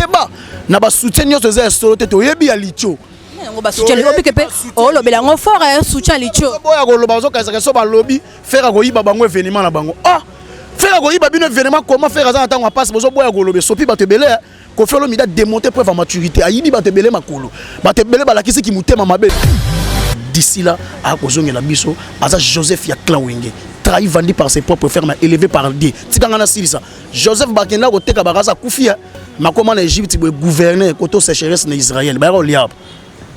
keba na ba soutien nyonso eza solo te to yebi ya licho ngo ba soutien lobi ke pe o lobela ngo fort soutien licho boya ko loba zo kaisa so ba lobby faire ko yiba bango événement na bango faire ko yiba bino événement comment faire ça attendre passe bozo boya ko lobe sopi ba te belé ko fait lo mida démonter preuve à maturité ayibi ba te belé makolo ba te belé ba la kisi ki mutema mabe d'ici là à kozongela biso aza Joseph ya clan wenge trahi vendu par ses propres frères mais élevé par Dieu tikangana silisa Joseph bakenda ko teka bakaza kufia makoma na Égypte bo gouverner koto sécheresse na Israël ba ko liab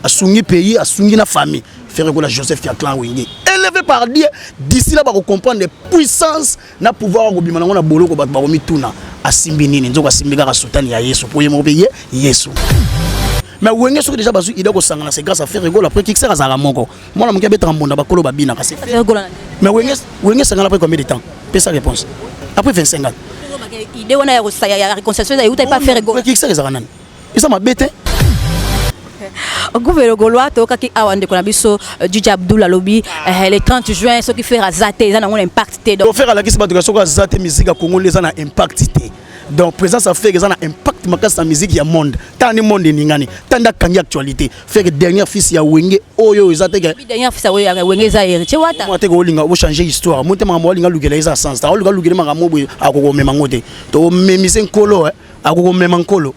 asungi pays asungi na famille faire ko la Joseph ya clan wenge élevé par Dieu d'ici là ba ko comprendre les puissances na pouvoir ko bimana ngona boloko ba ko mituna asimbi nini nzoka simbika ka sultani ya Yesu pour yemo payer Yesu. Mais wenge soki déjà bazu ida ko sangana c'est grâce à faire rigolo après qui sera za moko moi na mukia betra mbonda bakolo babina kasi mais wenge sangana après combien de temps pesa réponse après 25 ans idée on a ya réconciliation ya uta pas faire rigolo qui sera za nani isa mabete gouvernement gaulois to kaki awande ko na biso Djidji Abdoul alobi le 30 juin ce qui fait azate za na ngona impact te donc faire la kisi bato soko azate musique congolais za na impact te donc présence à faire que ça a un impact makasi na musique ya monde tani monde ningani tanda kangi actualité faire que dernière fils ya wenge oyo ezate que dernière fils ya wenge za héritier wata moi te ko linga o changer histoire monte ma linga lugela eza sens ta luga lugela makamo boy akoko mema ngote to memise nkolo akoko mema nkolo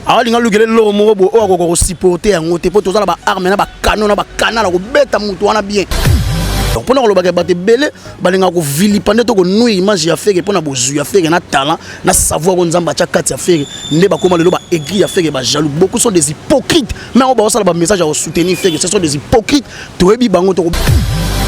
alinga lugela lo mo bo akoko supporter yango te po to za ba arme na ba canon na ba canal ko beta mutu wana bien. Donc pendant que le belé balinga ko vilipande to ko nous image ya faire pona bozu ya faire na talent na savoir on nzamba cha kati ya faire ne ba koma le ba aigri ya faire ba jaloux beaucoup sont des hypocrites mais on ba ça ba message à soutenir faire ce sont des hypocrites to ebi bango to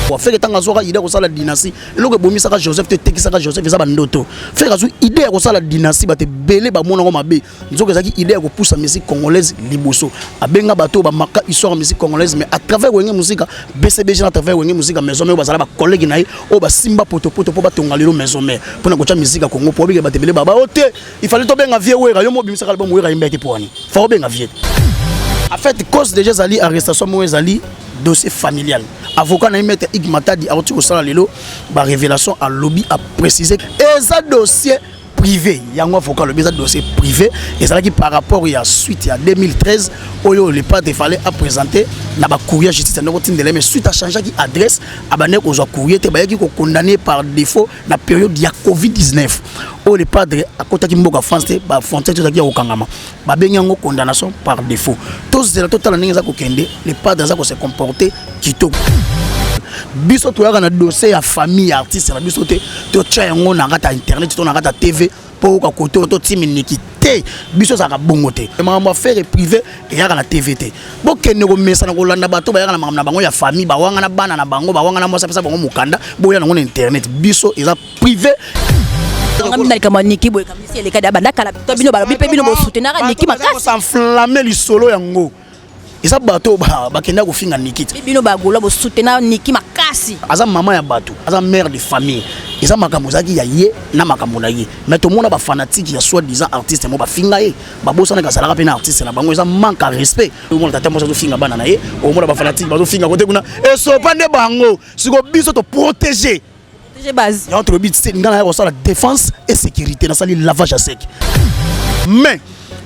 pour faire tanga zoka idée ko sala dynastie le ko bomi saka Joseph te tekisaka Joseph eza ba ndoto faire azu idée ko sala dynastie ba te belé ba mona ko mabe nzoka zaki idée ko pousser musique congolaise liboso abenga bato ba maka histoire musique congolaise mais à travers wenge musique BCBG à travers wenge musique maison mais bazala ba collègue naï o ba simba poto poto po ba tongalelo maison mère pour na ko cha musique à Congo pour bi ba te belé baba ote il fallait to benga vieux wera yo mo bimisaka album wera imbeki poani fa benga vieux en fait cause déjà zali arrestation mo zali dossier familial avocat na mettre Igmatadi a retiré ça lelo ba révélation à lobby a précisé et ça dossier privé yango avocat le bizarre dossier privé et ça qui par rapport à suite à 2013 oyo le pas fallait à présenter na ba courrier justice na routine de mais suite à changer qui adresse abane ko zo courrier te ba qui ko condamné par défaut na période ya Covid-19 o le padre à côté qui mboka France te ba frontière to ki ya okangama ba benyango condamnation par défaut tous de la total ninga za ko kende le padre za ko se comporter kitoko biso to yaka na dossier ya famille artiste na biso te to tcha yango na ngata internet to na ngata TV po ka koto to timiniki te biso za ka bongo te makambo affaire privé yaka na TV te bo kende ko mesa na ko landa bato ba yaka na makambo na bango ya famille ba wanga na bana na bango ba wanga na mosa pesa bango mukanda bo ya na ngona internet biso eza privé ngamina kama niki boy kamisi ele kada banda kala to bino ba bipe bino bo soutenir niki makasi s'enflammer li solo yango isa bato ba kenda ko finga nikiti bino ba gola bo soutenir niki makasi aza maman ya bato aza mère de famille isa makambo zaki ya ye na makambo na ye mais to mona ba fanatique ya soi disant artiste mo ba finga ye ba bosa na kasala pe na artiste na bango isa manque à respect to mona tata mo so finga bana na ye o mona ba fanatique ba to finga kote kuna e so pande bango siko biso to protéger base ya autre bit c'est ngana ya la défense et sécurité na sali lavage à sec mais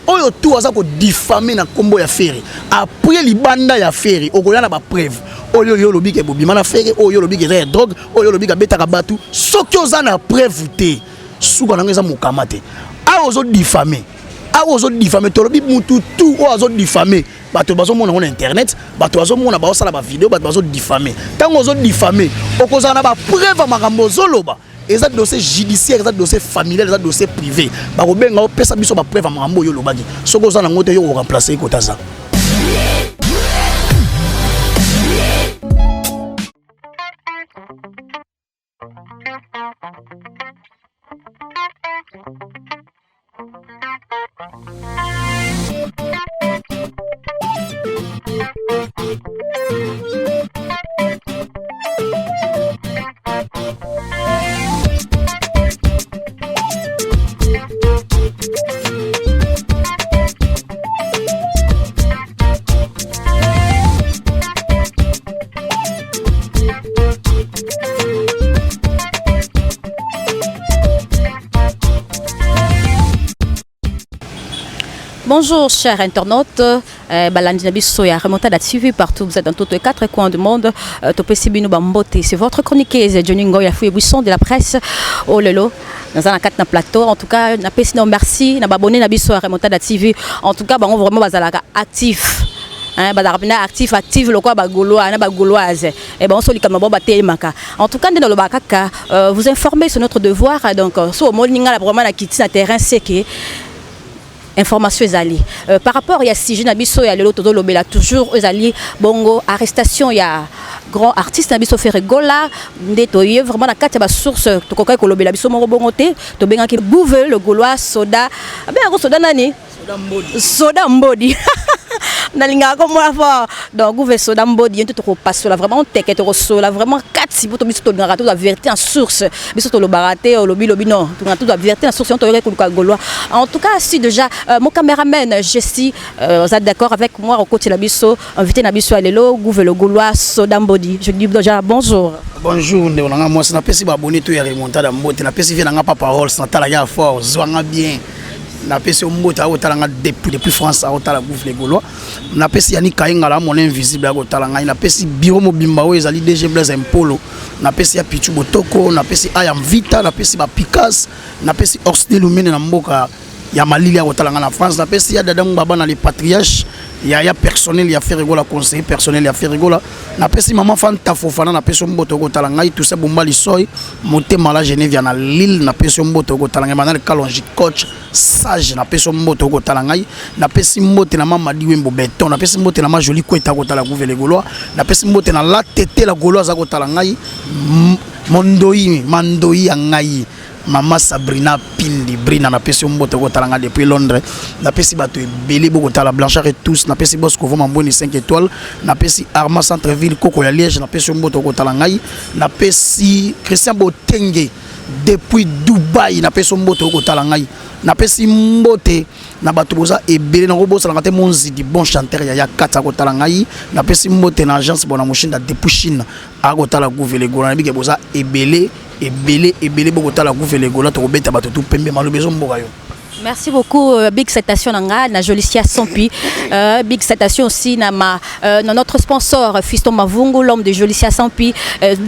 oyo tout aza ko diffamer na kombo ya feri après libanda ya feri okoya na ba preuve oyo yo lobi ke bobima na feri oyo lobi ke za drogue oyo lobi ka betaka batu soki oza na preuve te suka na ngeza mokama te a ozo diffamer to lobi mutu tout o azo diffamer bato bazo mona na internet bato bazo mona ba osala ba vidéo bato bazo diffamer tango ozo diffamer okoza na ba preuve makambo zoloba eza dossier judiciaire eza dossier familial eza dossier privé ba ko benga opesa biso ba preuve makambo yo lobaki soko oza na ngote yo ko remplacer ko taza Bonjour chers internautes, Balandi Nabiso ya Remontada TV partout, vous êtes dans tous les quatre coins du monde. Topesibino Bambote, c'est votre chroniqueuse Johnny Ngoya Fouye Buisson de la presse. Oh lelo, dans un quatre plateau. En tout cas, na pesino merci, na babonné Nabiso ya Remontada TV. En tout cas, on vraiment bazalaka actif. Hein, actif le quoi bagolois na bagoloise et ben on soli comme boba maka. En tout cas dans le bakaka vous informer sur notre devoir donc so moninga la vraiment na kiti na terrain c'est que information ezali par rapport il y a si na biso ya lelo todo lobela toujours ezali bongo arrestation ya grand artiste na biso Ferregola ndeto ye vraiment na kati ba source to kokai ko lobela biso moko bongo te to benga ki bouve le gaulois soda ben soda nani soda mbodi nalinga comme moi fort donc vous soda mbodi tout ko passe là vraiment teke to so là vraiment quatre si to biso to ngara to la vérité en source biso to lo baraté o lobi non to ngara to la vérité en source on to ko gaulois en tout cas si déjà mon caméraman Jessie vous êtes d'accord avec moi au côté la biso invité na biso alelo gouve le gaulois soda mbodi je dis déjà bonjour. Bonjour, on a moi na pesi ba abonné to ya Remontada Mbote na pesi vient na pas parole sans tala ya fort zwanga bien. Na pesi Mbote a talanga depuis France a tala gouffre les Gaulois. Na pesi yani kainga la mon invisible a talanga na pesi biro mobimba o ezali DG Blaise Mpolo. Na pesi ya Pichu Botoko, na pesi Ayam Vita, na pesi ba Picasso, na pesi Orsne Lumene na mboka ya Malili a talanga na France. Na pesi ya Dadam Baba na les patriarches. Il y a personnel, il y a Ferregola conseiller personnel, il y a Ferregola. Na pesi maman Fanta Fofana, na pesi Mboto go talanga tout ça bomba li soy, monter mala Genève na Lille, na pesi Mboto go talanga manal Kalonji coach sage na pesi Mboto go talanga, na pesi Mbote na mama Diwembo Beton, na pesi Mbote na ma jolie Kweta go talanga gouverne Gaulois, na pesi Mbote na la tete la Gauloise go talanga, Mondoi Mandoi angai. Maman Sabrina Pindi Brina na pesi Mboto go talanga depuis Londres na pesi bato ebele boko tala Blanchard et tous na pesi Bosco Voma Mboni 5 étoiles na pesi Arma Centreville Koko ya Liège na pesi Mboto go talanga na pesi Christian Botenge depuis Dubaï na pesi Mboto go talanga na pesi Mbote na bato boza ebele na robo salanga te monzi di bon chanteur ya kata go talanga na pesi Mbote na agence bona machine depuis Chine a go tala gouverne Gaulois na bige boza ebele beaucoup de la gouffe les Gaulois to beta bato tout pembe malo bezo mboka yo. Merci beaucoup Big Citation nanga na Jolicia Sampi Big Citation aussi na notre sponsor Fiston Mavungu l'homme de Jolicia Sampi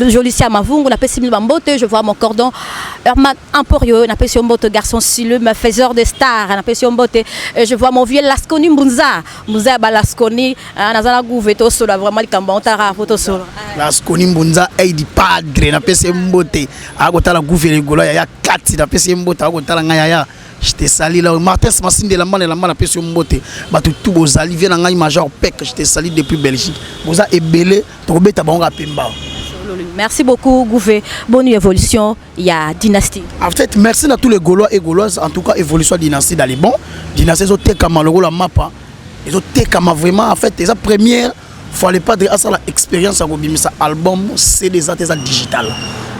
Jolicia Mavungu na pesi Mbote je vois mon cordon Ermac Emporio na pesi Mbote garçon sileux ma faiseur de star na pesi Mbote je vois mon vieux Lasconi Mbunza Balasconi na zana gouveto solo vraiment likamba ontara photo solo Lasconi Mbunza aidi padre na pesi Mbote agota la gouffe les Gaulois ya kati na pesi Mbote agota la ngaya je te salue là Martin Smassine de la main pesi Mbote bato tout bozali vient ngai major pek je te salue depuis Belgique boza ebele to beta bango pemba. Merci beaucoup Gouvé, bonne évolution il y a dynastie. En fait merci à tous les Gaulois et Gauloises en tout cas évolution dynastie dans les bons dynastie zo te kama logo la mapa ils ont te kama vraiment en fait les première fallait pas de ça l'expérience à bimisa album c'est des artistes digital.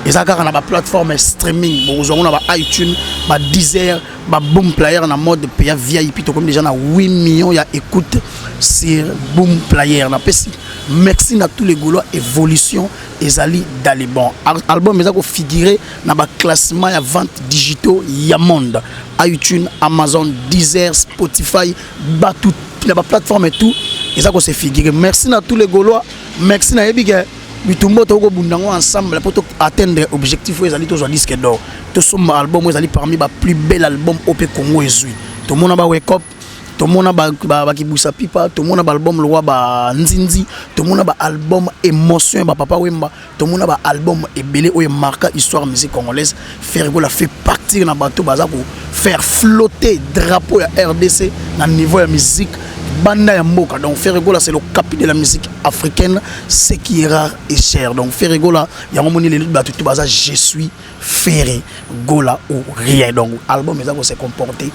Et ça car on a une plateforme streaming bon on a iTunes ba Deezer ba Boom Player en mode payer VIP comme déjà na 8 millions ya écoute sur Boom Player na pesi merci à tous les Gaulois évolution ezali dans les bons album mais ça ko figurer na ba classement ya vente digitaux ya monde iTunes Amazon Deezer Spotify ba tout la plateforme et tout et ça ko se figurer merci à tous les Gaulois merci na ebige bitumbo to ko bundango ensemble pour atteindre objectif où ils allaient tous disque d'or to son album ils allaient parmi ba plus bel album au Congo ezui to mona ba wake up to mona ba kibusa pipa to mona ba album loi ba nzinzi to mona ba album émotion ba papa wemba to mona ba album ebele o marqué histoire musique congolaise Ferregola fait partir na bateau baza ko faire flotter drapeau ya RDC na niveau ya musique Banda ya mboka donc Ferregola c'est le capital de la musique africaine ce qui est rare et cher donc Ferregola il y a un moment les luttes tout baza je suis Ferregola ou rien donc album mais ça va se comporter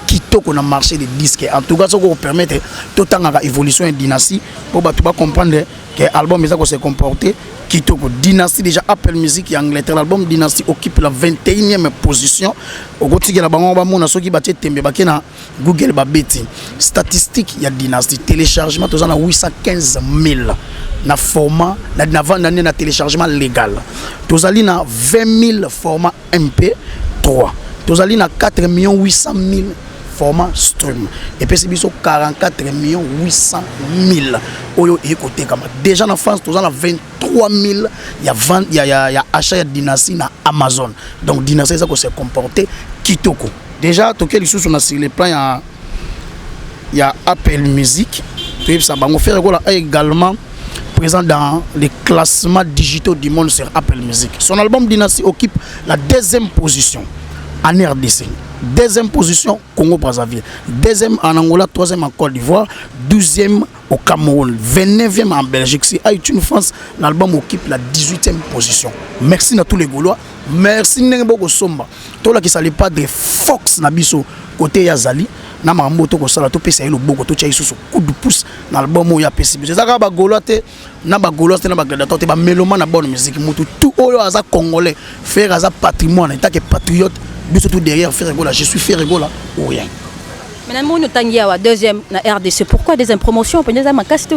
quitte qu'on a marché des disques en tout cas ça va permettre tout temps à évolution et dynastie pour bah tu vas comprendre que album mais ça va se comporter Kitoko Dynasty déjà Apple Music et Angleterre l'album Dynasty occupe la 21e position au côté de la banque on ceux qui battent tembe bakena Google babeti statistique il y a Dynasty téléchargement tous en a 815 000 na format na vente na téléchargement légal tous ali na 20 000 format MP3 tous ali na 4 800 000 format stream. Et puis c'est 44 800 000 oyo écoutez comme déjà en France tous en 23 000 il y a achat de Dynasty na Amazon. Donc Dynasty ça qu'on s'est comporté kitoko. Déjà tout quel sous on a sur les plans il y a Apple Music. Puis ça va faire également présent dans les classements digitaux du monde sur Apple Music. Son album Dynasty occupe la 2e position en RDC, 2e position Congo-Brazzaville, 2e en Angola, 3e en Côte d'Ivoire, 12e au Cameroun, 29e en Belgique. Si iTunes France, l'album occupe la 18e position. Merci à tous les Gaulois. Merci Nengboko Somba. Tout là qui s'allait pas de Fox Nabiso côté Yazali. Na mamboto ko sala to pesa elo boko to chai susu coup de pouce na album ya pesi c'est ça ba golote na ba golote na ba gladiateur te ba mélomane na bonne musique mutu tout oyo aza congolais faire aza patrimoine état que patriote biso tout derrière faire gola je suis faire gola ou rien. Maintenant nous tangia wa 2e na RDC pourquoi deuxième promotion peut-être ma casse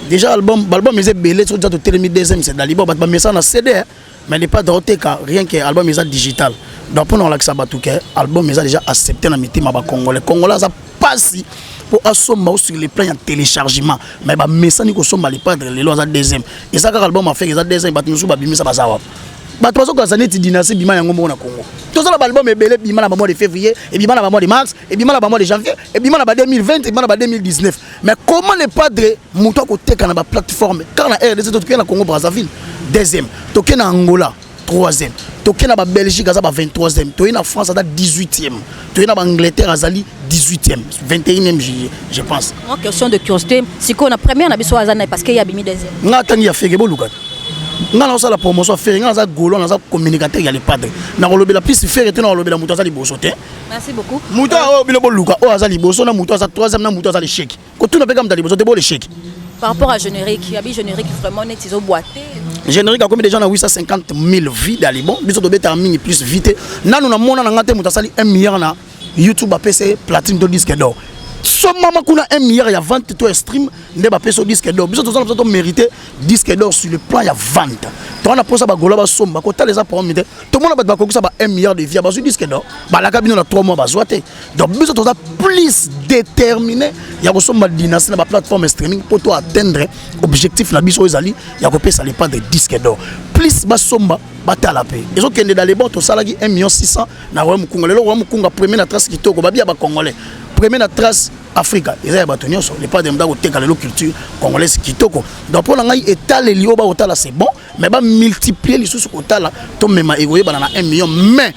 déjà album est belé sur déjà to télémi 2e c'est dalibo ba message na CD mais n'est pas doté car rien que album est digital. Donc pour nous l'accès batouké album est déjà accepté dans miti ma congolais ça passe pour assommer sur les plans en téléchargement mais ba message ni ko somba les pas les lois à 2e et ça car album a fait ça 2e ba nous ba bimisa ba sawa ba to ko zaneti Dynasty bima yango mo na Congo tout ça l'album est belé bima na mois de février et bima na mois de mars et bima na mois de janvier et bima na 2020 et bima na 2019 mais comment les padres muto ko teka na ba plateforme car na RDC to na Congo Brazzaville 2e toke na Angola 3e toke na ba Belgique aza ba 23e toke na France aza 18e toke na ba Angleterre azali 18e 21e je pense en question de curiosité si qu'on a première na biso azana parce qu'il y a bimi 2e nga tangi ya feke boluka nga na la promotion faire nga za golo na za communicateur ya les padres na kolobela plus faire te na kolobela muto aza liboso te merci beaucoup muto o bilo boluka o aza liboso na muto aza 3e na muto aza le chèque ko tuna pe comme liboso te bo le chèque par rapport à générique il y a bi générique vraiment net ils ont boité générique a combien de gens à 850 000 vues d'album biso to beta mini plus vite nanu na mona na ngate muto asali 1 milliard na YouTube a PC platine de disque d'or somama kuna 1 milliard ya vente to stream nde ba peso disque d'or biso to mériter disque d'or sur le plan ya vente to na posa ba gola ba somba ko tala za pour mite to mona ba ko sa ba 1 milliard de via ba sur disque d'or ba la kabino na 3 mois ba zoate donc biso to plus déterminé ya ko somba Dynasty na ba plateforme streaming pour to atteindre objectif na biso ezali ya ko pesa les pas de disque d'or plus ba somba batala pe ezo kende dans les bons to salaki 1 million 600 na wa mukunga lelo wa mukunga premier na trace kitoko ba bia ba congolais premier na trace Africa ils a batonyo so les pas de mdako teka lelo culture congolaise kitoko donc pour ngai étaler lio ba otala c'est bon mais ba multiplier les sous otala to mema egoye bana na 1 million mais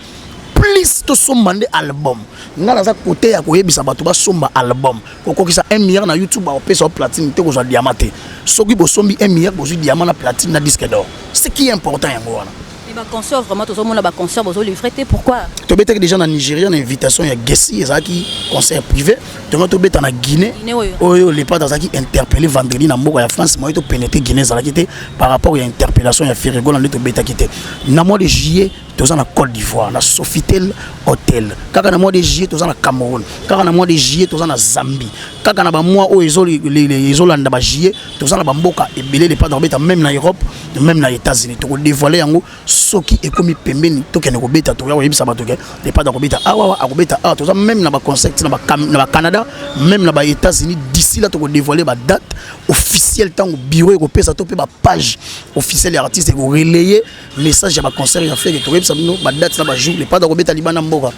plus to sombande album ngala za côté ya koyebisa bato ba somba album koko kisa 1 milliard na YouTube ba opesa platine te ko za diamante soki bo sombi 1 milliard bo zu diamant na platine na disque d'or ce qui est important yango wana ba concert vraiment tout le monde ba concert bozo livrer pourquoi to beta déjà na Nigeria na invitation ya Gessi ezaki concert privé to beta na Guinée oyo les pas dans qui interpellé vendredi na mboka ya France moi to pénétrer Guinée zalaki te par rapport à interpellation ya Ferrego na to beta kité na mois de juillet toza na Côte d'Ivoire na Sofitel Hotel kaka na mois de juillet toza na Cameroun kaka na mois de juillet toza na Zambie kaka na ba mois o ezolanda ba juillet toza na ba mboka ebelé les pas dans beta même na Europe même na États-Unis to dévoiler yango soki ekomi pembeni to kene ko beta to ya yebisa bato ke les pas dans beta awa akobeta toza même na ba concert na ba Canada même na ba États-Unis d'ici là to ko dévoiler ba date officielle tango bureau ko pesa to pe ba page officielle artiste ko relayer message ya ba concert ya fait que sabino ba date na ba jour les pas dans beta libana mboka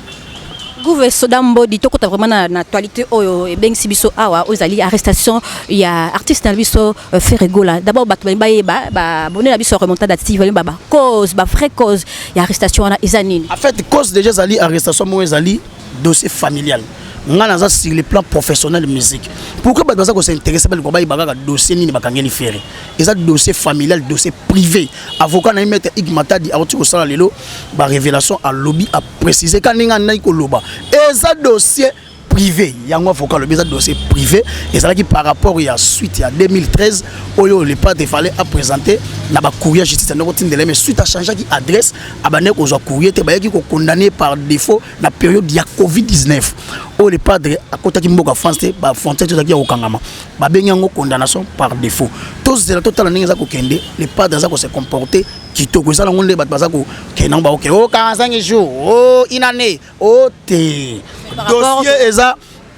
Gouve Sodambo dit tokota vraiment na actualité oyo e beng sibiso awa ozali arrestation ya artiste na biso Ferrego là d'abord bato ba bonne na biso remontada Steve ba cause ba vraie cause ya arrestation na izanini en fait cause déjà zali arrestation mo ezali dossier familial ngana za sur le plan professionnel musique pourquoi bato baza ko s'intéresser ba ko ba ibaka dossier nini bakangeni Ferré eza dossier familial dossier privé avocat na mettre Igmatadi awti ko sala lelo ba révélation à lobby a préciser quand ninga na ko loba eza dossier privé yango avocat le dossier privé et ça qui par rapport à suite à 2013 oyo le pas de fallait à présenter na ba courrier justice na kotindele mais suite à changer qui adresse abane ko zo courrier te ba ki ko condamné par défaut na période ya Covid-19 o le padre akota ki mboka France te ba frontière to ki ya okangama ba benyango condamnation par défaut tous la total ninga za ko kende le padre za ko se comporter kitoko za ngonde bat bazako kenan ba OK o 45 jours o inane o te dossier eza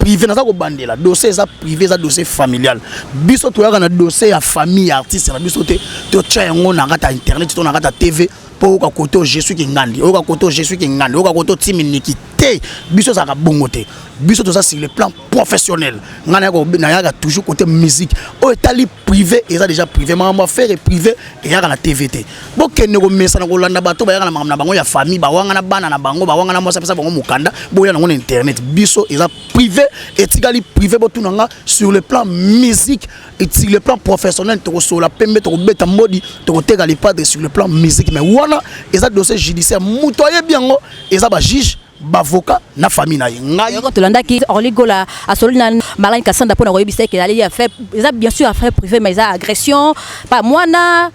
privé na ça ko bandela dossier ça privé ça dossier familial biso to yaka na dossier ya famille artiste na biso te to tcha yango na ngata internet to na ngata TV pour ka koto je suis kingandi o ka koto je suis kingandi o ka koto timiniki te biso ça ka bongo te biso to ça sur le plan professionnel ngana ko na yaka toujours côté musique o etali privé et ça déjà privé ma faire privé et yaka na TVT bo kenne ko mesa na ko landa bato ba yaka na bango ya famille ba wanga na bana na bango ba wanga na mosa pesa bango mukanda bo ya na internet biso et ça privé et tigali privé bo tunanga sur le plan musique et sur le plan professionnel to so la pembe to beta modi to teka les padres sur le plan musique mais wana et ça dossier judiciaire mutoye biango et ça ba juge bavoka na famille na ngai ko tolanda ki orligola asolina Marlène Kassanda pona ko yebisa ke ali a fait ça bien sûr affaire privé mais ça agression pas mona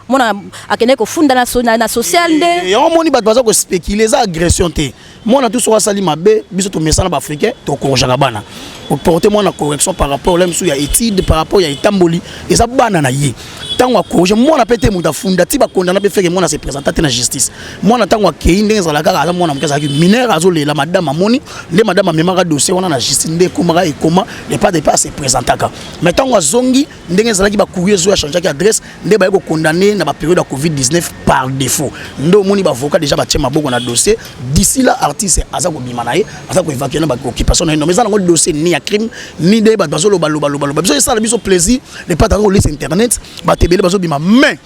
akene ko funda na social nde et on moni bat baza ko spéculer ça agression te mona tout so sali mabe biso to mesana ba africain to korjaka bana pour porter moi na correction par rapport même sous ya étude par rapport ya itamboli et ça bana na ye tango corriger mona pété muta funda ti ba condamna be faire mona se présenter na justice mona tango akei ndenge za la kaka mona mkasa ki mineur azolela madame amoni nde madame amemaka dossier wana na justice nde komaka et comment les pas de pas se présentaka mais tango zongi ndenge za la ki ba courir zo ya changer ki adresse nde ba ko condamner na ba période de Covid-19 par défaut ndo moni ba avocat déjà ba tiema boko na dossier d'ici là artiste aza ko bimanaye aza ko évacuer na ba occupation na mais ça na dossier ni ya crime ni de ba bazolo baloba biso ça la biso plaisir les pas dans les internet ba tebele bazo bima mais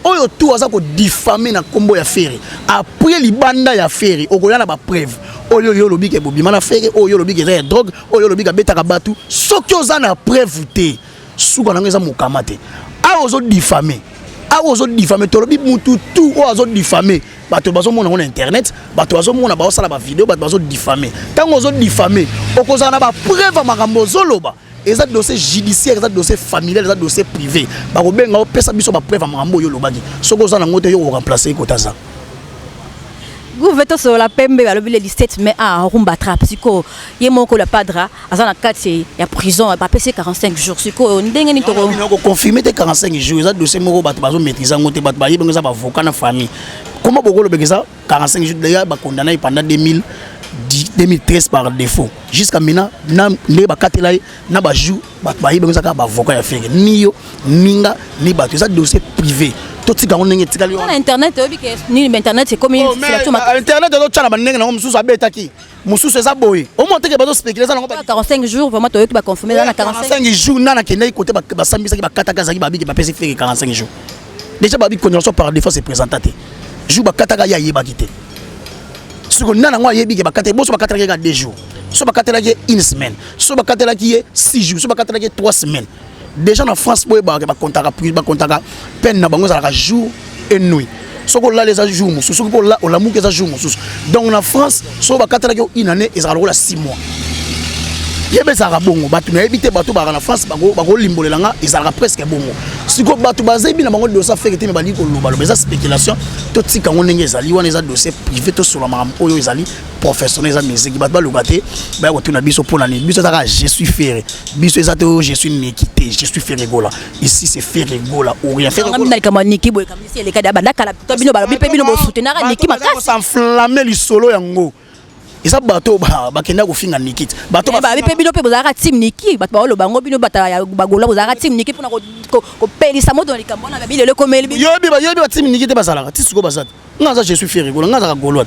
oyo tout aza ko diffamer na kombo ya feri après libanda ya feri okoya na ba preuve oyo yo lobi ke bobima na feri oyo lobi ke za drogue oyo lobi ka betaka batu soki oza na preuve te suka na ngeza mokamate a ozo diffamer to lobi mutu tout o azo diffamer bato bazo mona na internet bato bazo mona ba osala ba vidéo bato bazo diffamer tango ozo diffamer okoza na ba preuve makambo zoloba et ça dossier judiciaire ça dossier familial ça dossier privé ba ko benga opesa biso ba preuve makambo yo lobaki soko za na ngote yo ko remplacer ko taza gouvernement sur la pembe ba lobi le 17 mai à rumba trap siko ye moko la padra azana kati ya prison ba pc 45 jours siko ndenge ni to ko confirmer te 45 jours ça dossier moko bato bazo maîtriser ngote bato ba yebenga za ba avocat na famille comment bokolo bekeza 45 jours d'ailleurs ba condamné pendant 2013 par défaut jusqu'à maintenant na ne ba katela na ba jou ba yebenga ka ba avocat ya fere ni yo ninga ni bato ça dossier privé tout tika on ndenge tika na internet obi ke ni internet c'est comme internet do tchala ba ndenge na mususu abetaki mususu eza boye au moins que bazo spéculer ça na 45 jours vraiment to yoki ba confirmer na 45 jours na kende côté ba sambisa ki ba kataka zaki ba biki ba pesi fere 45 jours déjà ba bi condamnation par défaut c'est présenté jour ba kataka ya yeba kité siko nana ngwa yebi ke ba kataka boso ba kataka ka 2 jours so ba kataka ki 1 semaine so ba kataka ki 6 jours so ba kataka ki 3 semaines déjà en France boy ba kontaka peine na bango za la jour et nuit soko la les jours mususu soko la o la muke za jour mususu donc en France so ba kataka ki une année et ça la 6 mois yebe za ka bongo batu na ebité batu ba na France ba ko limbolela nga et ça la presque bongo siko batu bazebi na bango dossier fait que te me bali ko loba loba za spéculation to tika ngonenge ezali wana za dossier privé to sur la mam oyo ezali professionnel za musique batu ba lobate ba ko tuna biso pour l'année biso za je suis ferré biso ezato je suis Nikité je suis ferré gola ici c'est ferré gola ou rien faire gola comme Niki boy comme si elle ka banda kala to bino ba bino bo soutenir Niki makasi s'enflammer le solo yango isa bato ba kenda ko finga Nikité bato ba pe bino pe bozaka team Niki bato ba lo bango bino bata ya bagola bozaka team Niki pona ko pelisa moto na likambo na bile le komeli yobi ba team Nikité basala tisiko basata ngaza je suis ferré gola ngaza ka golo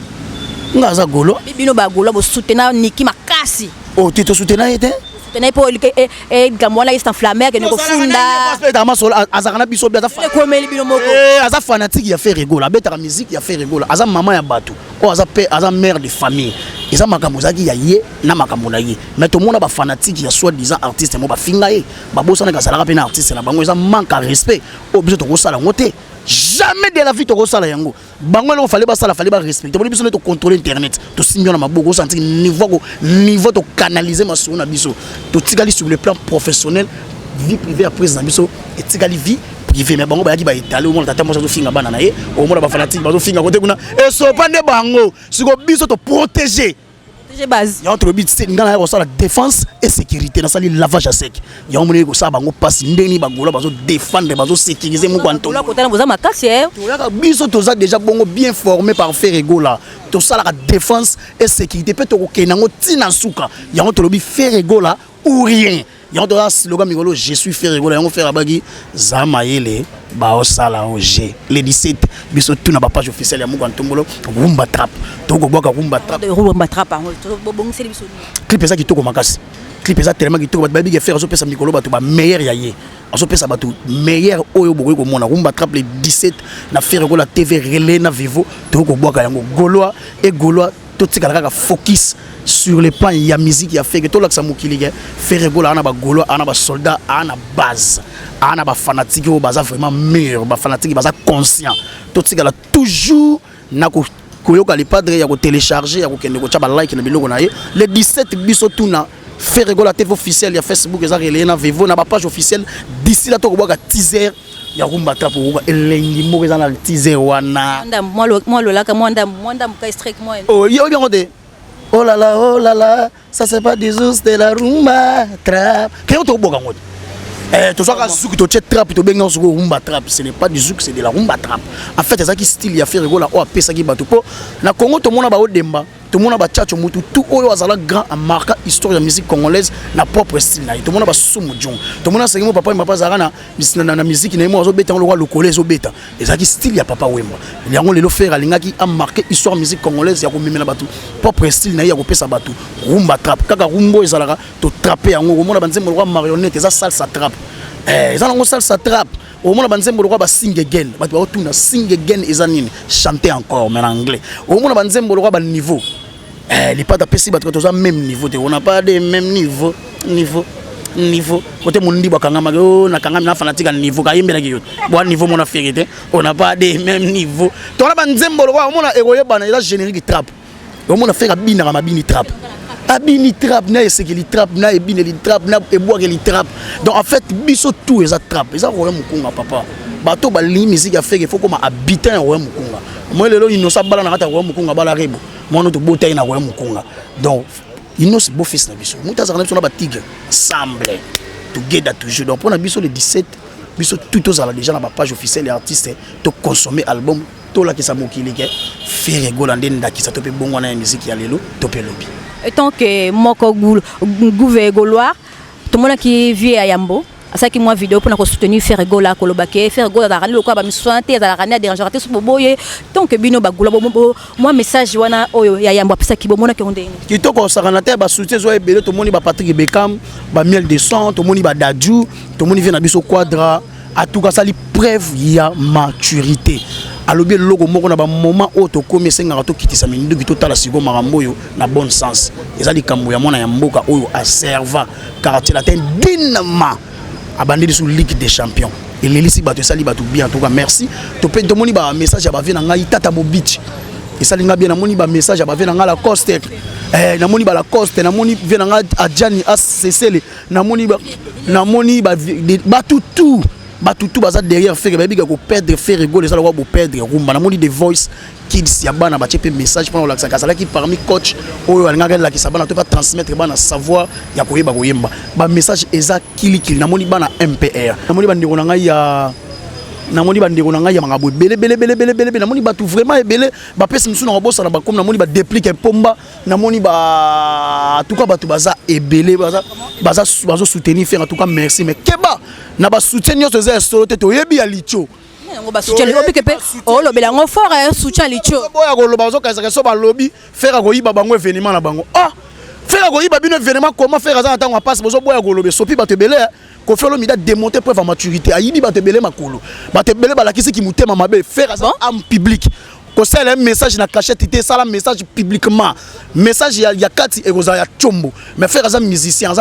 ngaza golo bino ba gola bo soutenir Niki makasi oh tu te soutenir était tenait pour et gamona est enflammé que ne funda azakana biso bia aza fanatique ya fait rigola beta musique ya fait rigola aza maman ya bato o aza mère de famille eza makambo zaki ya ye na makambo na ye mais tout monde ba fanatique ya soit disant artiste mo ba finga ye ba bosana ka salaka pe na artiste na bango eza manque à respect o biso to ko sala ngote jamais de la vie to ko sala yango bango le fallait ba respecter bo biso to contrôler internet to simbiona maboko sentir niveau to canaliser maso na biso to tikali sur le plan professionnel vie privée après na biso et tikali vie privé mais bango ba yaki ba étaler au monde tata mo so finga bana na ye au monde ba fanatique ba so finga côté kuna et so pas ne bango siko biso to protéger base ya entre bit c'est ngana ya la défense et sécurité na sali lavage à sec ya omone ko sa bango passe ndeni bagola bazo défendre bazo sécuriser mo kwanto la kotana boza makasi to ya biso to za déjà bongo bien formé par Ferregola to sala la défense et sécurité peut to ko kenango tina suka ya on to lobi Ferregola ou rien. Il y a un slogan Migolo, je suis Ferregola, on fait Abagi, Zamayele, Baosala, G. Les 17, biso tout na page officielle, Yamou Gantombolo, Rumba Trap. Toko Boka Rumba Trap. Rumba Trap, clip ça qui toko makasi. Clip ça tellement qui toko babi qui faire azo pesa Mikolo batu ba meilleur yaye. Azo pesa batu meilleur oyo bokoy ko mona Rumba Trap les 17 na Ferregola TV relais na Vivo, Toko Boka yango Gaulois et Gaulois tout ce qui focus sur les plans, il y a musique, il y a fait que tout là que ça moukilige, Ferregola, on a Gaulois, on a soldats, on a base, on a fanatique, on a vraiment meilleur, fanatique, on a conscient. Tout ce qui a toujours n'a que les padres, il y a télécharger, il y a que like, les 17 bisotuna. Ferregola TV officiel, il y a Facebook, il y a Vivo, il y a page officielle. D'ici là, tu as un teaser. Il y a Rumba Trap pour les mots dans le teaser. Moi, le lac, moi, moi. Oh, il y a bien rodé. Oh là là, ça c'est pas des os de la Rumba Trap. Qu'est-ce que tu as dit? Tu as dit que tu as trap, tu as dit que Rumba Trap. Ce n'est pas du zouk, c'est de la Rumba Trap. En fait, c'est ça qui style, il y a Ferregola, oh, après ça qui bat tout. Na Congo, tout le monde a un demba. Tout le monde a tchatcho mutu tout oyo azala grand en marquant histoire de la musique congolaise na propre style na tout le monde a somo djong tout le monde a segmo papa et papa zara na musique na mo zo beta on le roi lokole zo beta et ça qui style ya papa wemba il y a on le faire alinga qui a marqué histoire de musique congolaise ya ko memela batu propre style na ya ko pesa batu Rumba Trap kaka rumbo ezalaka to trapper yango ko mona banzembo roi marionnette eza salsa trap eza nango salsa trap au monde banzembo roi ba sing again batu ba tuna sing again ezanine chanter encore mais en anglais au monde banzembo roi ba niveau les pas d'apéci parce que tous à même niveau on n'a pas de même niveau côté mon dit bakanga mago na kanga na fanatique niveau ka yembela ki bon niveau mon affaire on n'a pas de même niveau to na banzembo roi on a eroye bana ila générique trap on a fait abina ma bini trap abini trap na esekeli trap na ebine li trap na eboa li trap donc en fait biso tout eza trap eza roya mukunga papa bato ba li musique a fait il faut comme habitant roya mukunga moi lelo inosa bala na kata roya mukunga bala rebo moi notre beauté na roya mukunga donc inos beau fils na biso muta za na biso na ba tigre semble together toujours donc pour na biso le 17 biso tout aux ala déjà na ba page officielle et artiste to consommer album to la ki sa mokili ke Ferregola ndenda ki sa to pe bongo na musique ya lelo to pe lobi. Et tant que moko gouvé gaulois tout le monde qui vit à Yambo ça qui moi vidéo pour nous soutenir Ferregola kolobake Ferregola da rani lokwa ba misante da rani déranger raté sur boboye tant que bino bagula moi message wana oyo ya Yambo pesa ki bomona ke onde kitoko sakanate ba soutien zo ebele to moni ba Patrick Beckham ba Miel de Sang to moni ba Dadju to moni vient na biso Quadra à tout cas ça li preuve ya maturité alobi logo moko na ba moment auto comme senga to kitisa mindu ki totala siko marambo yo na bon sens ezali kambo ya mona ya mboka oyo a serva quartier latin dinement abandé sur Ligue des Champions et l'élisi bato sali bato bien en tout cas merci to pe to moni ba message ya ba vena ngai tata mo beach et sali nga bien na moni ba message ya ba vena ngala Coste na moni ba la Coste na moni vena nga Adjani Asesele na moni ba tout Batutu baza derrière faire baby ko perdre Ferregola les alwa bo perdre Rumba na moni de voice kids ya bana ba chepe message pendant la kasala qui parmi coach oyo alingaka la ki sabana to pas transmettre bana savoir ya koyeba koyemba ba message eza kili na moni bana MPR na moni bandeko na ngai ya na moni bandeko na ngai ya mangabo bele na moni batu vraiment ebele ba pesi misu na bossa na ba comme na moni ba déplique pomba na moni ba en tout cas batu baza ebele baza soutenir faire en tout cas merci mais keba na ba soutien nyonso za solo te to yebi ya licho ngo ba soutien lobi ke pe o lobela ngo fort soutien licho boya ko loba zo kaisa so ba lobby faire ko yiba bango événement na bango ah faire ko yiba bino événement comment faire ça en passe bozo boya ko lobe sopi ba te belé ko fait l'homme il a démontré preuve à maturité ayibi ba te belé makolo ba te belé ba la kisi ki mutema mabe faire ça en public ko c'est un message na cachette était ça la message publiquement message ya kati et ya chombo mais faire ça musicien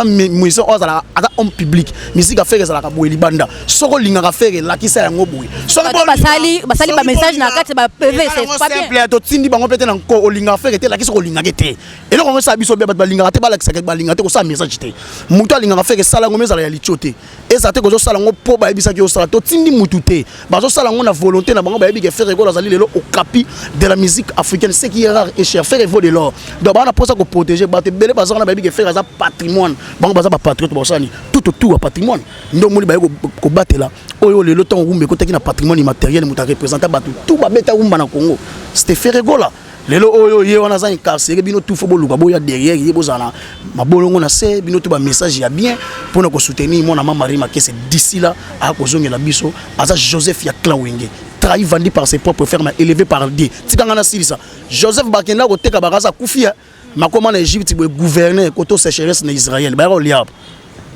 en public musique à faire ça la boeli banda soko linga ka faire la ki ça yango boui soko basali ba message na kati ba PV c'est pas bien simple to tindi bango peut-être encore linga faire était la ki soko linga te et donc on ça biso ba linga te ba la ki ba linga te ko ça message te muto linga faire ça la ngomé ça ya lichote et ça te ko zo sala ngo po ba ebisa ki o sala to tindi mutu te ba zo sala ngo na volonté na bango ba ebi ke faire ko la zali lelo au capi de la musique africaine ce qui est rare et cher faire évoluer l'or donc on a pour ça qu'on protéger baté belé bazar na baby qui faire ça patrimoine bango baza ba patriote bosani tout autour à patrimoine donc moni ba ko battre là oyo le temps rumbe ko taki na patrimoine immatériel muta représenter batu tout ba beta rumba na Congo c'était Ferregola lelo oyo ye wana za incarcéré bino tout faut boluka boya derrière ye bozana mabolongo na se bino tout ba message ya bien pour nous soutenir mon maman Marie Makese d'ici là à kozongela biso aza Joseph ya clan Wenge trahi vendu par ses propres frères mais élevé par Dieu tikanga na silisa Joseph bakenda ko teka bakaza kufia makoma na Égypte bo gouverner koto sécheresse na Israël ba ro liab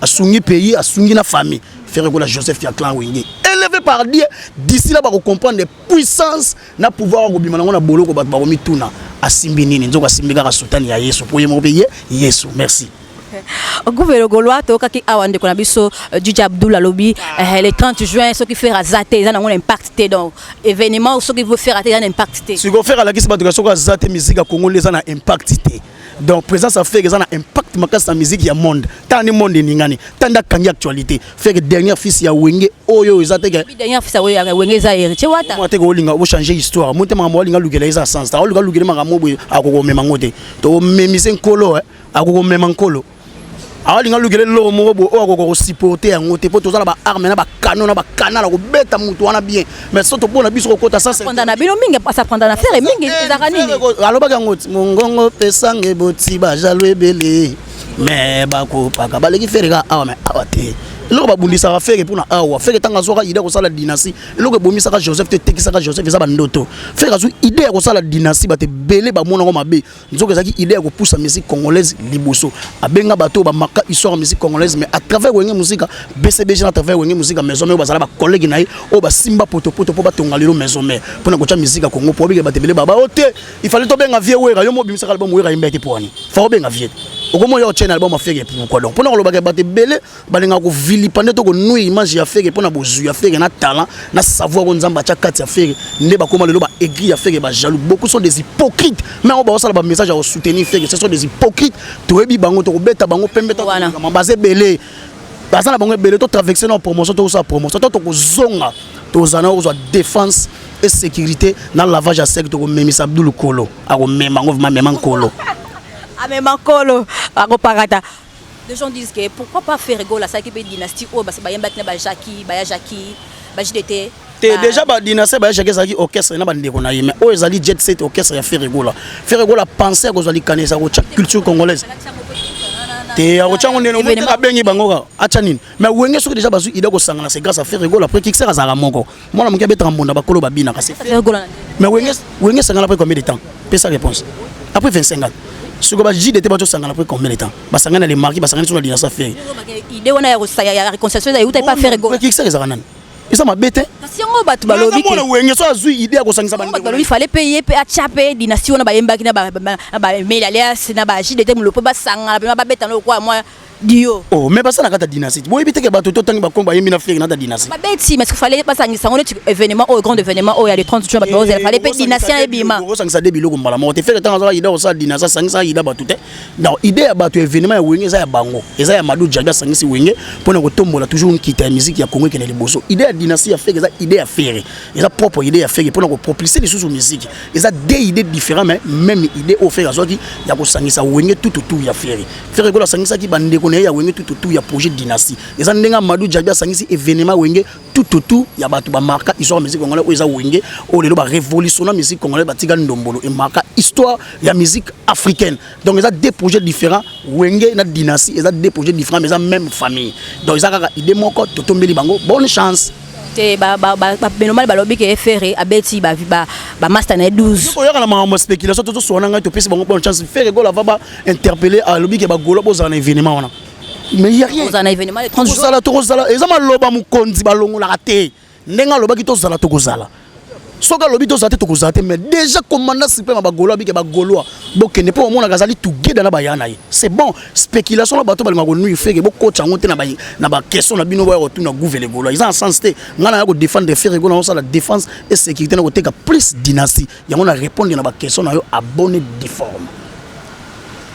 asungi pays asungi na famille faire ko la Joseph ya clan Wenge élevé par Dieu d'ici là ba comprendre les puissances na pouvoir ko bimana na boloko ba ko mituna asimbi nini nzoka simbika ka sultani ya Yesu pour yemo payer Yesu merci. Gouvernement gaulois to kaki awande ko na biso Djidji Abdoul Alobi le 30 juin ce qui fait razater ça na impacté donc événement ce qui veut faire rater un impacté ce qu'on fait à la kisi bato ka zater musique à Congo les na impacté donc présence à faire que ça na impact makasi na musique ya monde tant ni monde ningani tant da kangi actualité fait que dernière fils ya Wenge oyo ezate que dernière fils ya Wenge za héritier wata moi te ko linga o changer histoire monte mama linga lugela isa sens ta luga lugela mama boy akoko mema ngote to memisen kolo akoko mema nkolo alinga lugela lo mo bo akoko supporter ngote po tozala ba arme na ba canon na ba canal ko beta mutu wana bien mais soto bona biso ko kota ça prendre na bino mingi ça prendre na faire mingi ezaka nini aloba ka ngoti mongongo pesange boti ba jalwe bele mais ba ko paka baleki faire ka awa mais awate loko babundisa ka faire pour na awa faire tanga soka idée ko sala dynastie loko bomisa ka Joseph te tekisa ka Joseph eza bandoto faire azu idée ko sala dynastie ba te belé ba mona ko mabe nzoko ezaki idée ko pousser musique congolaise liboso abenga bato ba maka histoire musique congolaise mais à travers Wenge musique BCBG à travers Wenge musique maison mais ba sala ba collègue naï o ba simba poto po ba tonga lelo maison mais pour na ko cha musique Congo po ba te belé baba ote il fallait to benga vie wera yo mo bimisa ka album wera imbeki poani fa benga vie okomo yo channel album affaire pourquoi donc pour na ko ba te belé balinga ko vilipande to ko nui image ya faire pour na bozu ya faire na talent na savoir ko nzamba cha kati ya faire ne ba koma lelo ba aigri ya faire ba jaloux beaucoup sont des hypocrites mais on ba sala ba message à soutenir faire ce sont des hypocrites to ebi bango to ko beta bango pembe to ko basé belé basala bango belé to traverser na promotion to sa promotion to ko zonga to zana ko défense et sécurité dans lavage à sec to ko memisa Abdoul Kolo a ko mema ngo mema Kolo a mema Kolo a ko parata. Les gens disent que pourquoi pas faire rigolo à ça qui peut dynastie oh bah c'est bayamba qui ba Jackie ba Jackie ba JDT déjà ba dynastie ba Jackie zaki orchestre na ba ndeko na yeme o ezali jet set orchestre ya faire rigolo penser ko zali kanisa ko cha culture congolaise te a ko chango ndeno mo ka bengi bango ka acha nini mais Wenge soki déjà bazu ide ko sangana c'est grâce à faire rigolo après qui sera za moko mona mo kebe trambonda ba kolo ba bina ka c'est mais Wenge sangana après combien de temps pesa réponse après 25 ans. Ce que j'ai dit, c'est après combien de temps? Basangana les marquis, basangana sur la dynastie fait. Idée on a ya réconciliation, ya uta pas faire rigolo. Qui c'est ça nan? Et ça m'a bête. Si on bat balobi. Il fallait payer pe achape dynastie on ba yemba kina ba mail alias na ba JDT mu lopo ba sanga ba beta no kwa moi dio. Oh mais pas ça na kata dynastie. Boy biteke ba toto tangi ba komba yembi na faire na dynastie. Ba beti mais qu'il fallait pas sanga on est événement au grand événement il y a les 30 jours ba il fallait payer dynastie et bima. Ko sanga de biloko mbala mo te faire tant ça ida ça dynastie sanga ida ba tuté. Donc idée ya ba to événement ya Wenge ça ya bango. Eza ya Madou Djabia sanga si Wenge pour na ko tombola toujours quitter musique ya Congo qui na liboso. Idée ya dynastie ya faire ça idée à faire. Ils ont propre idée à faire pour nous propulser les sous musique. Ils ont des idées différentes mais même idée au faire à qui il y a pour sangisa Wenge tout il y a faire. Faire rigolo sangisa qui bande connaît il y a Wenge tout il y a projet dynastie. Ils ont denga Madou Djabia sangisi événement Wenge tout il y a batu ba marka histoire musique congolaise ils ont Wenge au lelo ba révolutionner musique congolaise ba tiga ndombolo et marka histoire il y a musique africaine. Donc ils ont des projets différents Wenge na dynastie ils ont des projets différents mais ils ont même famille. Donc ils ont idée moko toto mbeli bango bonne chance. Te ba benoma balobi ke faire abeti ba master na 12 ko yaka na ma spéculation to so nanga to pesi bango bonne chance faire rigolo va interpeller à lobi ke ba golo boza na événement wana mais il y a rien boza na événement les 30 jours zala to zala ezama loba mukonzi balongola kate ndenga loba ki to zala to zala soka lobi to zate to zate mais déjà commandant suprême ba golo bi ke ba golo bokende po mona kazali together na ba yana c'est bon spéculation na bato balinga ko nuit fait ke boko chango te na ba question na bino ba retour na gouverner golo ils en sens te ngana ya ko défendre faire golo na ça la défense et sécurité na ko teka plus dynastie yango na répondre na ba question na yo abonné difforme.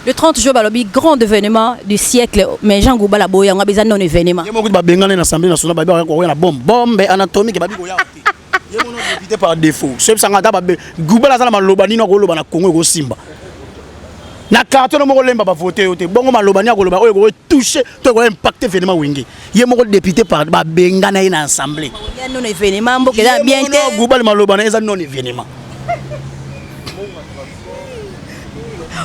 Le 30 juin balobi grand événement du siècle mais Jean Gouba la boya ngabeza non événement yemo ko ba bengana na assemblée nationale ba ko na bombe anatomique ba bi ko ya ye mono député par défaut c'est ça ngata ba Gouba la sala maloba nino ko loba na Congo ko simba na carton mo ko lemba ba voter yote bongo maloba nya ko loba o ko toucher to ko impacter événement Wenge ye mo ko député par ba bengana ina assemblée non événement mboke da bien te Gouba le maloba na eza non événement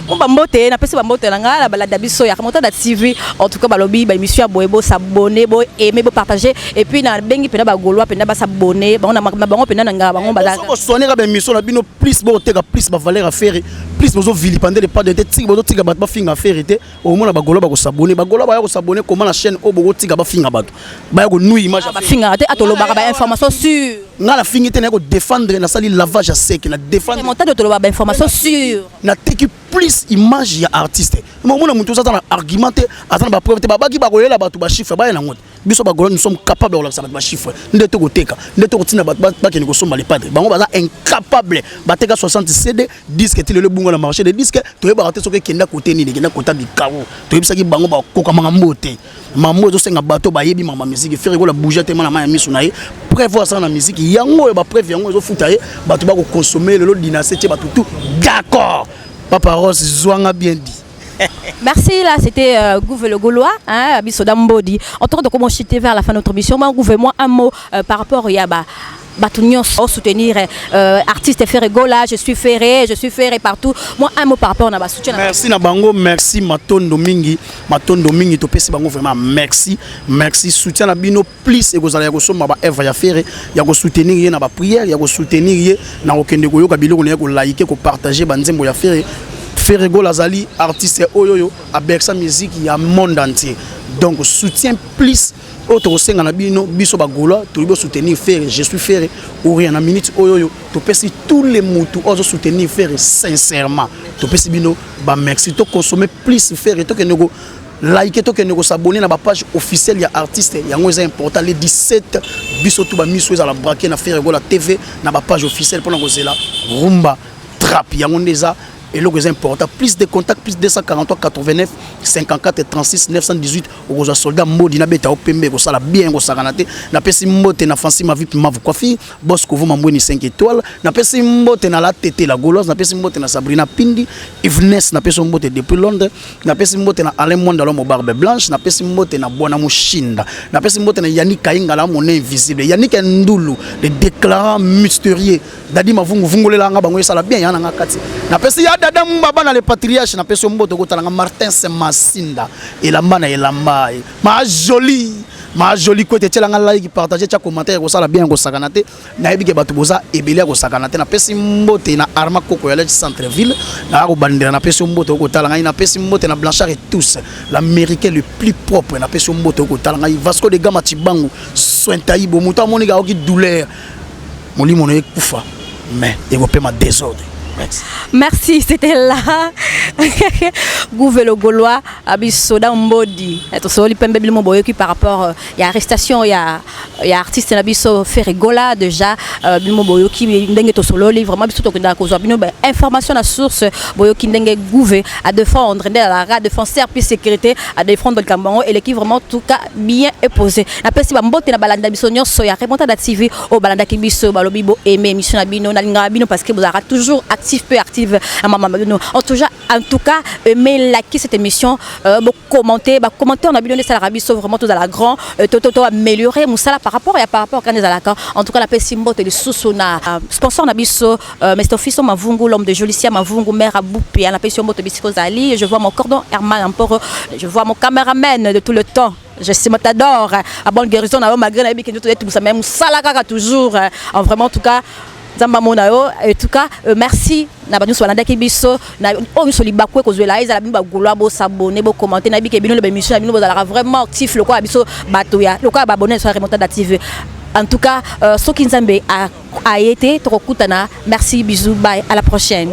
on va monter na pesi ba monter na nga la balade biso ya remontada TV en tout cas balobi ba émission boyebo s'abonner bo aimer bo partager et puis na bengi pena ba goloa pena ba s'abonner ba on a bango pena na nga bango ba so sonner ba émission na bino plus bo teka plus ba valeur à faire plus bozo vilipender les pas de tête tig bozo tiga ba finga faire té au moins ba goloa ba ko s'abonner ba goloa ba ko s'abonner comment la chaîne o bo tiga ba finga ba ba ko nou image ba finga té atolo ba information sur nga la fingi té na ko défendre na sali lavage à sec na défendre montage de ba information sur na teki plus image ya artiste mo mona mutu ça na argumenter attendre ba preuve ba ki ba ko lela ba tu ba chiffre ba na ngote biso ba golo nous sommes capables de la ba chiffre ndete ko teka ndete ko tina ba ke ni ko somba les padres bango baza incapable ba teka 60 CD disque ti le bunga na marché des disques to ba raté soki kenda côté ni kenda côté du carreau to yebisa ki bango ba koka manga mbote mambo zo senga bato ba yebi mama musique faire ko la bouger tellement na ma misu na ye prévoir ça na musique yango ba prévoir yango zo futa ye bato ba ko consommer le lot dynastie ti bato tout d'accord Papa Rose Zouanga bien dit. Merci, là c'était Gouve le Gaulois, hein, Bisoda Mbodi. En train de commencer vers la fin de notre mission, moi un mot par rapport à Yaba. Batunion soutenir artiste Ferré Gola, je suis ferré partout. Moi un mot par rapport à soutien. Merci na bango, merci Matondo Mingi to pesi bango vraiment merci soutien na bino plus et kozala ya kosoma ba Eva ya Ferré ya ko soutenir ye na ba prière ya ko soutenir ye na okende ko yoka biloko na ko liker ko partager ba nzembo ya Ferré Ferré Gola zali artiste oyoyo a bersa musique ya monde entier. Donc soutien plus autre senga na bino biso ba Gola to libo soutenir Ferré, je suis Ferré ou rien na minute oyoyo to pesi tous les mutu ozo soutenir Ferré sincèrement to pesi bino ba merci to consommer plus Ferré to kenego like to kenego s'abonner na ba page officielle ya artiste yango est important le 17 biso to ba miso za la braquer na Ferré Gola TV na ba page officielle pour na kozela rumba trap yango ndeza. Et le plus important, plus de contacts, plus 243 89 54 36 918 aux soldats Modi na beta opembe ko sala bien ko sakanate na pesi mbote na Fancy ma vie ma vous coiffi boss ko vous mamboni 5 étoiles na pesi mbote na la tete la gauloise na pesi mbote na Sabrina Pindi Ivness na pesi mbote depuis Londres na pesi mbote na Alain Mwanda l'homme barbe blanche na pesi mbote na Bwana Mushinda na pesi mbote na Yannick Kainga la mon invisible Yannick Ndulu le déclarant mystérieux dadi mavungu vungolela nga bango sala bien yana nga kati na pesi dada mbaba na le patriarche na peso mboto ko talanga Martin Semasinda elamba na elamba ma joli ko te telanga like partager cha commentaire ko sala bien ko sakanate na yebike bato boza ebele ko sakanate na pesi mbote na Arma Koko ya le centre ville na ko bandira na peso mboto ko talanga na pesi mbote na Blanchard et tous l'américain le plus propre na peso mboto ko talanga Vasco de Gama Tibangu sointayi bo muta monika oki douleur molimo no ekufa mais il va payer ma désordre. Merci, c'était là. Gouve le Gaulois, Abisoda Mbodi. Et tout li pembe bilmo boyo qui par rapport y a arrestation, y a artiste Nabiso Ferré Gola déjà bilmo boyo qui ndenge to solo li vraiment biso to kenda ko zo bino information à source boyo qui ndenge Gouve à défendre la ra défenseur puis sécurité à défendre le Cameroun et l'équipe vraiment tout cas bien posé. Na pesi ba mbote na balanda biso nyonso ya remontada TV au balanda ki biso balobi bo aimer émission na bino na linga bino parce que vous aura toujours peu active en tout cas mais liker cette émission commenter on a bien donné ça la biso vraiment tout à la grand toto améliorer musala par rapport à des alaka en tout cas la pesimbo te susuna sponsor na biso Mr. Fiso Mavungu l'homme de Jolicia Mavungu mère à Boupé la pesimbo te bisiko zali je vois mon cordon Herman Amporo je vois mon caméraman de tout le temps je sais t'adore à bonne guérison na malgré na bi que tout ça même salaka toujours en vraiment en tout cas en tout cas merci na bantu balanda ki biso na o biso libakwe ko zwela ezala bino bagulwa bo s'abonner bo commenter na bi ke bino le émission na bino bozala vraiment actif le quoi biso bato ya le quoi ba abonner sur Remontada TV en tout cas Soki Nzambe a été tokutana merci bisous bye à la prochaine.